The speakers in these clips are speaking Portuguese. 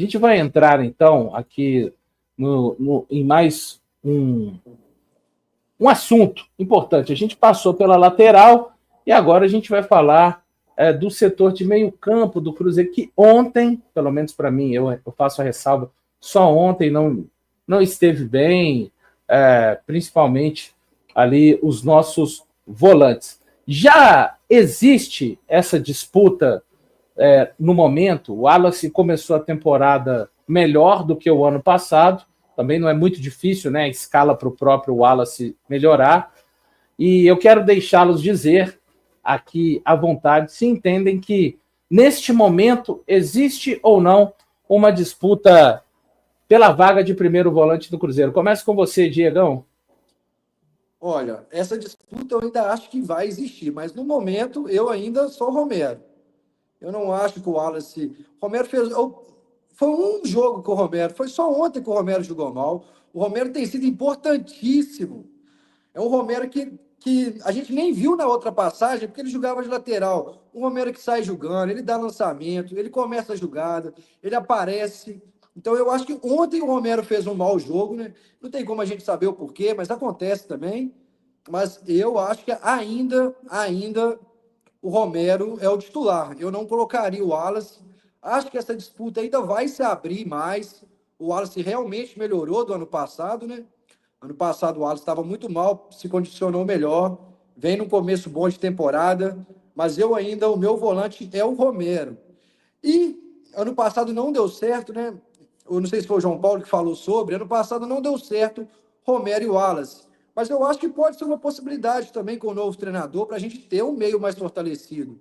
A gente vai entrar, então, aqui em mais um assunto importante. A gente passou pela lateral e agora a gente vai falar do setor de meio campo do Cruzeiro, que ontem, pelo menos para mim, eu faço a ressalva, só ontem não esteve bem, principalmente ali os nossos volantes. Já existe essa disputa no momento. O Wallace começou a temporada melhor do que o ano passado, também não é muito difícil, né, a escala para o próprio Wallace melhorar, e eu quero deixá-los dizer aqui à vontade se entendem que neste momento existe ou não uma disputa pela vaga de primeiro volante do Cruzeiro. Começa com você, Diegão. Olha, essa disputa eu ainda acho que vai existir, mas no momento eu ainda sou Romero. Eu não acho que o Wallace... Romero fez... Foi um jogo com o Romero, foi só ontem que o Romero jogou mal. O Romero tem sido importantíssimo. É um Romero que a gente nem viu na outra passagem, porque ele jogava de lateral. Um Romero que sai jogando, ele dá lançamento, ele começa a jogada, ele aparece. Então, eu acho que ontem o Romero fez um mau jogo, né? Não tem como a gente saber o porquê, mas acontece também. Mas eu acho que ainda o Romero é o titular. Eu não colocaria o Wallace. Acho que essa disputa ainda vai se abrir mais. O Wallace realmente melhorou do ano passado, né? Ano passado o Wallace estava muito mal, se condicionou melhor, vem num começo bom de temporada, mas o meu volante é o Romero. E ano passado não deu certo, né? Eu não sei se foi o João Paulo que falou sobre, ano passado não deu certo Romero e Wallace. Mas eu acho que pode ser uma possibilidade também com o novo treinador para a gente ter um meio mais fortalecido.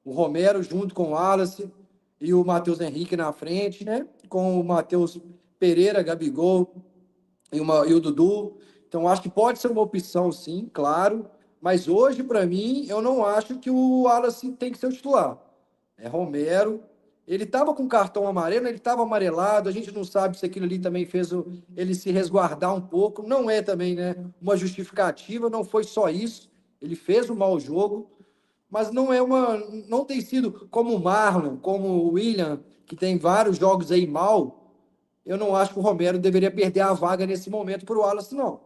O Romero junto com o Wallace e o Matheus Henrique na frente, né? Com o Matheus Pereira, Gabigol e o Dudu. Então, acho que pode ser uma opção, sim, claro. Mas hoje, para mim, eu não acho que o Wallace tem que ser o titular. É Romero. Ele estava com cartão amarelo, ele estava amarelado. A gente não sabe se aquilo ali também fez ele se resguardar um pouco. Não é também, né, uma justificativa, não foi só isso. Ele fez um mau jogo, mas não tem sido como o Marlon, como o William, que tem vários jogos aí mal. Eu não acho que o Romero deveria perder a vaga nesse momento para o Wallace, não.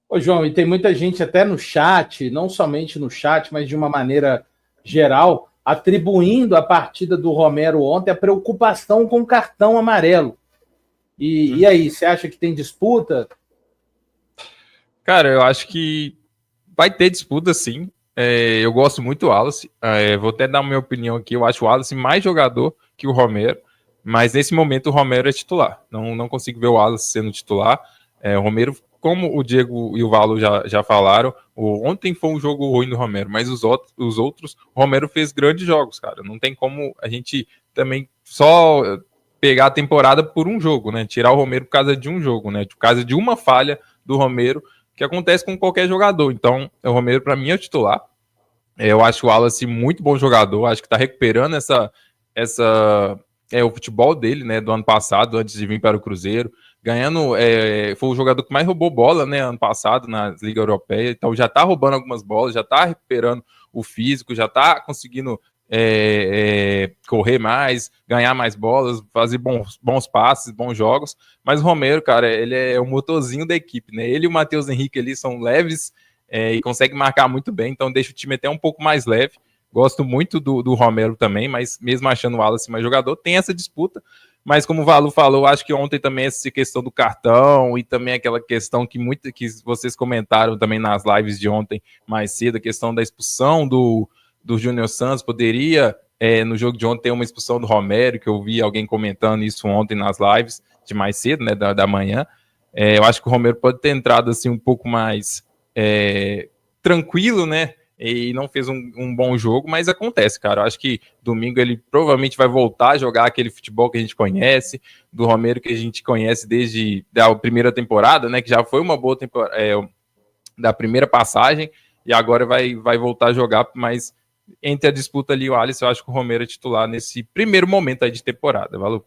Ô, João, e tem muita gente até no chat, não somente no chat, mas de uma maneira geral, atribuindo a partida do Romero ontem a preocupação com o cartão amarelo. E aí, você acha que tem disputa? Cara, eu acho que vai ter disputa, sim. Eu gosto muito do Wallace. Vou até dar a minha opinião aqui. Eu acho o Wallace mais jogador que o Romero, mas nesse momento o Romero é titular. Não consigo ver o Wallace sendo titular. O Romero, como o Diego e o Valo já falaram, ontem foi um jogo ruim do Romero, mas os outros, o Romero fez grandes jogos, cara. Não tem como a gente também só pegar a temporada por um jogo, né? Tirar o Romero por causa de um jogo, né? Por causa de uma falha do Romero, que acontece com qualquer jogador. Então, o Romero, para mim, é o titular. Eu acho o Wallace muito bom jogador, acho que tá recuperando o futebol dele, né, do ano passado, antes de vir para o Cruzeiro, ganhando, foi o jogador que mais roubou bola, né, ano passado, na Liga Europeia, então já tá roubando algumas bolas, já tá recuperando o físico, já tá conseguindo correr mais, ganhar mais bolas, fazer bons passes, bons jogos, mas o Romero, cara, ele é o motorzinho da equipe, né, ele e o Matheus Henrique ali são leves, e conseguem marcar muito bem, então deixa o time até um pouco mais leve. Gosto muito do Romero também, mas mesmo achando o Wallace mais jogador, tem essa disputa, mas como o Valu falou, acho que ontem também essa questão do cartão e também aquela questão que vocês comentaram também nas lives de ontem mais cedo, a questão da expulsão do Júnior Santos, poderia no jogo de ontem ter uma expulsão do Romero, que eu vi alguém comentando isso ontem nas lives de mais cedo, né, da manhã. Eu acho que o Romero pode ter entrado assim um pouco mais tranquilo, né? E não fez um bom jogo, mas acontece, cara. Eu acho que domingo ele provavelmente vai voltar a jogar aquele futebol que a gente conhece, do Romero que a gente conhece desde a primeira temporada, né? Que já foi uma boa temporada da primeira passagem, e agora vai voltar a jogar, mas entre a disputa ali e o Alisson, eu acho que o Romero é titular nesse primeiro momento aí de temporada, valeu?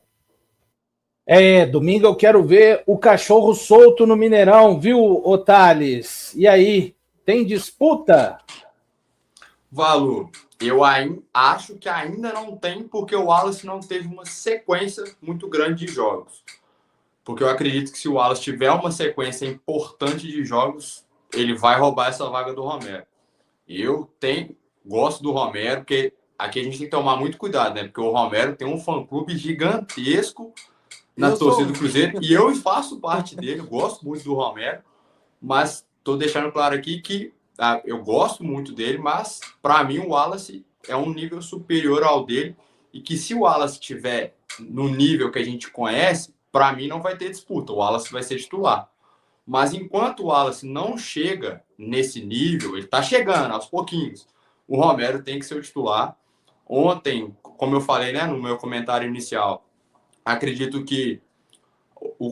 Domingo eu quero ver o cachorro solto no Mineirão, viu, Otales? E aí, tem disputa? Valo, eu acho que ainda não tem, porque o Wallace não teve uma sequência muito grande de jogos. Porque eu acredito que se o Wallace tiver uma sequência importante de jogos, ele vai roubar essa vaga do Romero. Gosto do Romero, porque aqui a gente tem que tomar muito cuidado, né? Porque o Romero tem um fã-clube gigantesco na torcida do Cruzeiro, e eu faço parte dele, gosto muito do Romero, mas estou deixando claro aqui que eu gosto muito dele, mas para mim o Wallace é um nível superior ao dele, e que se o Wallace estiver no nível que a gente conhece, para mim não vai ter disputa, o Wallace vai ser titular. Mas enquanto o Wallace não chega nesse nível, ele está chegando aos pouquinhos, o Romero tem que ser o titular. Ontem, como eu falei, né, no meu comentário inicial, acredito que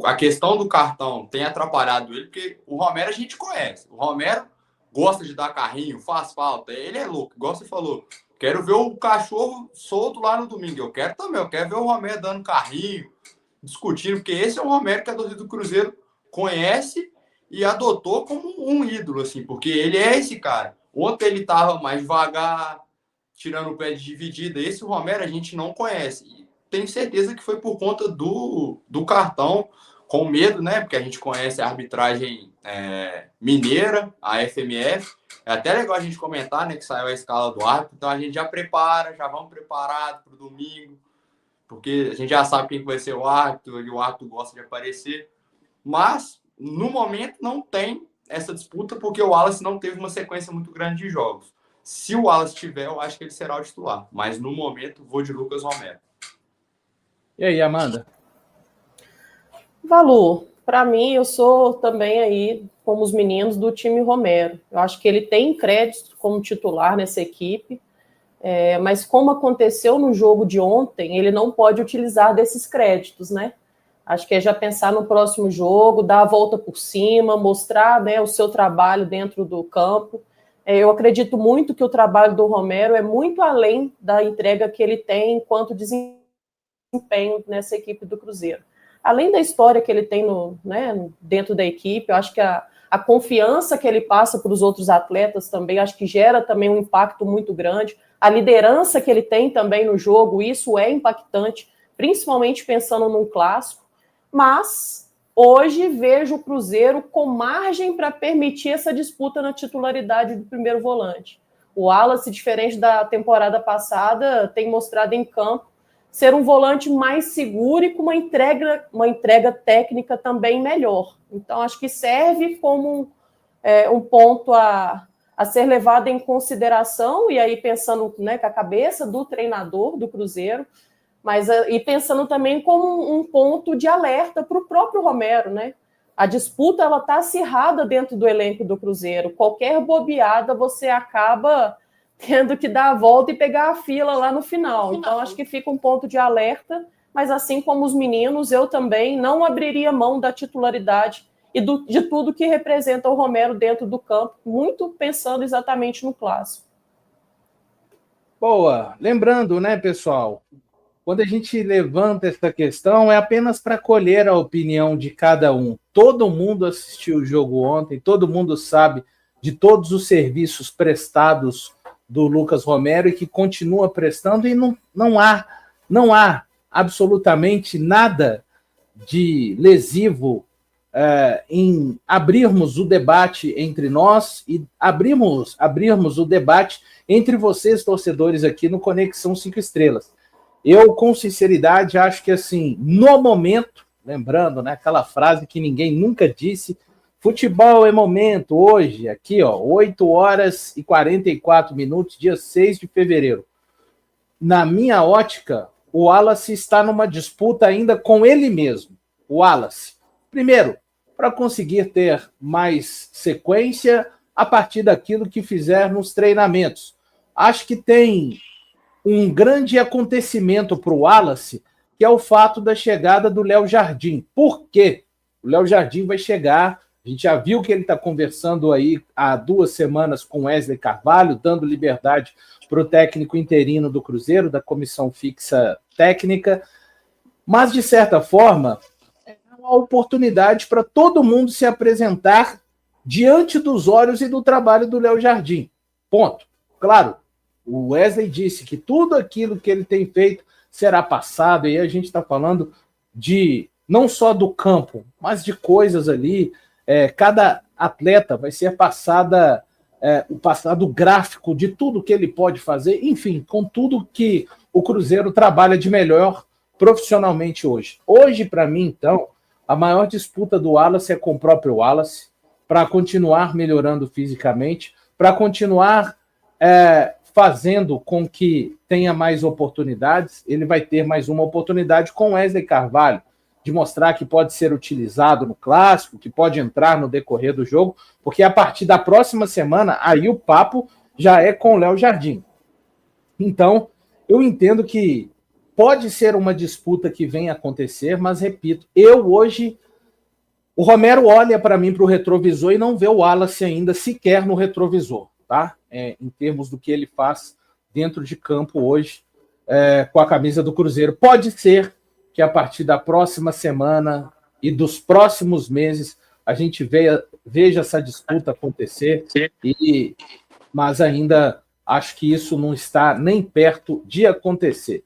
a questão do cartão tem atrapalhado ele, porque o Romero a gente conhece. O Romero gosta de dar carrinho, faz falta, ele é louco, igual você falou. Quero ver o cachorro solto lá no domingo. Eu quero ver o Romero dando carrinho, discutindo, porque esse é o Romero que a torcida do Cruzeiro conhece e adotou como um ídolo, assim, porque ele é esse cara. Ontem ele estava mais devagar, tirando o pé de dividida. Esse Romero a gente não conhece. E tenho certeza que foi por conta do cartão, com medo, né? Porque a gente conhece a arbitragem mineira, a FMF. É até legal a gente comentar, né, que saiu a escala do árbitro. Então a gente já vamos preparado para o domingo, porque a gente já sabe quem vai ser o árbitro, e o árbitro gosta de aparecer. Mas, no momento, não tem essa disputa, porque o Wallace não teve uma sequência muito grande de jogos. Se o Wallace tiver, eu acho que ele será o titular. Mas, no momento, vou de Lucas Romero. E aí, Amanda? Valu, para mim, eu sou também aí, como os meninos, do time Romero. Eu acho que ele tem crédito como titular nessa equipe, mas como aconteceu no jogo de ontem, ele não pode utilizar desses créditos, né? Acho que é já pensar no próximo jogo, dar a volta por cima, mostrar, né, o seu trabalho dentro do campo. Eu acredito muito que o trabalho do Romero é muito além da entrega que ele tem enquanto desempenho nessa equipe do Cruzeiro. Além da história que ele tem dentro da equipe, eu acho que a confiança que ele passa para os outros atletas também, acho que gera também um impacto muito grande. A liderança que ele tem também no jogo, isso é impactante, principalmente pensando num clássico. Mas hoje vejo o Cruzeiro com margem para permitir essa disputa na titularidade do primeiro volante. O Wallace, diferente da temporada passada, tem mostrado em campo ser um volante mais seguro e com uma entrega técnica também melhor. Então, acho que serve como um ponto a ser levado em consideração, e aí pensando, né, com a cabeça do treinador do Cruzeiro, mas e pensando também como um ponto de alerta para o próprio Romero, né? A disputa ela está acirrada dentro do elenco do Cruzeiro. Qualquer bobeada você acaba tendo que dar a volta e pegar a fila lá no final. Então, acho que fica um ponto de alerta, mas assim como os meninos, eu também não abriria mão da titularidade e de tudo que representa o Romero dentro do campo, muito pensando exatamente no clássico. Boa. Lembrando, né, pessoal, quando a gente levanta essa questão, é apenas para colher a opinião de cada um. Todo mundo assistiu o jogo ontem, todo mundo sabe de todos os serviços prestados do Lucas Romero e que continua prestando, e não há absolutamente nada de lesivo em abrirmos o debate entre nós e abrirmos o debate entre vocês, torcedores, aqui no Conexão 5 Estrelas. Eu, com sinceridade, acho que, assim, no momento, lembrando, né, aquela frase que ninguém nunca disse, futebol é momento, hoje, aqui, 8h44, dia 6 de fevereiro. Na minha ótica, o Wallace está numa disputa ainda com ele mesmo. O Wallace, primeiro, para conseguir ter mais sequência a partir daquilo que fizer nos treinamentos. Acho que tem um grande acontecimento para o Wallace, que é o fato da chegada do Léo Jardim. Por quê? O Léo Jardim vai chegar. A gente já viu que ele está conversando aí há 2 semanas com Wesley Carvalho, dando liberdade para o técnico interino do Cruzeiro, da comissão fixa técnica. Mas, de certa forma, é uma oportunidade para todo mundo se apresentar diante dos olhos e do trabalho do Léo Jardim. Ponto. Claro, O Wesley disse que tudo aquilo que ele tem feito será passado, e aí a gente está falando de não só do campo, mas de coisas ali. Cada atleta vai ser o passado gráfico de tudo que ele pode fazer, enfim, com tudo que o Cruzeiro trabalha de melhor profissionalmente hoje. Hoje, para mim, então, a maior disputa do Wallace é com o próprio Wallace, para continuar melhorando fisicamente, para continuar fazendo com que tenha mais oportunidades. Ele vai ter mais uma oportunidade com Wesley Carvalho, de mostrar que pode ser utilizado no Clássico, que pode entrar no decorrer do jogo, porque a partir da próxima semana, aí o papo já é com o Léo Jardim. Então, eu entendo que pode ser uma disputa que venha acontecer, mas, repito, o Romero olha para mim para o retrovisor e não vê o Wallace ainda sequer no retrovisor, tá? Em termos do que ele faz dentro de campo hoje com a camisa do Cruzeiro. Pode ser que a partir da próxima semana e dos próximos meses a gente veja essa disputa acontecer, mas ainda acho que isso não está nem perto de acontecer.